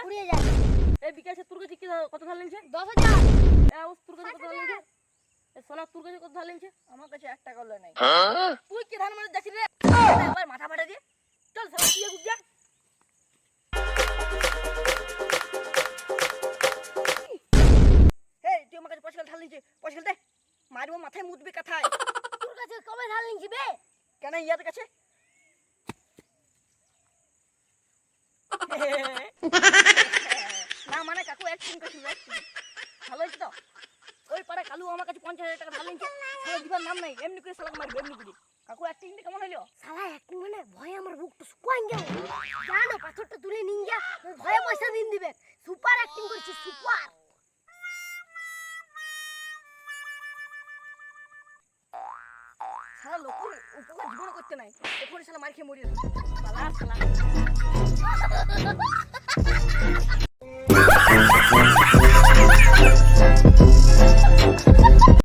উড়িয়ে যায়। এই বিকাশে তোর কাছে কত ধার নিয়েছে? 10,000। তোর কাছে কত ধার নিয়েছে? সোনা তোর কাছে কত ধার নিয়েছে? আমার কাছে 1 টাকাও নাই। তুই কি ধান মানে যাচ্ছিস রে? আবার মাথা ফাটা দিয়ে চল সালা তুই গুজ যা। এই তুই আমার কাছে পয়সা ধার নিয়েছে, পয়সা দে, মারবো মাথায় মুতবি কথায়। তোর কাছে কবে ধার নিয়েছি বে? কেন ইয়াদের কাছে? না মানে কাকু অ্যাক্টিং করছিল, ভালো হয়েছে তো। ওই পাড়া কালু আমার কাছে 50,000 টাকা ধার নিয়েছে, সালা দিবার নাম নাই, এমনি করে সালাক মারবে এমনি করে। কাকু অ্যাক্টিংটা কেমন হইলো? শালা একটু মানে ভয়ে আমার বুকটা শুকাই গেল। জানো পাথরটা তুলে নিন যা, ভয়ে পয়সা দিন দিবে। সুপার অ্যাক্টিং করছিস, সুপার। সারা লোকের উপকার জীবন করতে নাই, এখন সালা মার খেয়ে মরিয়ে শালা।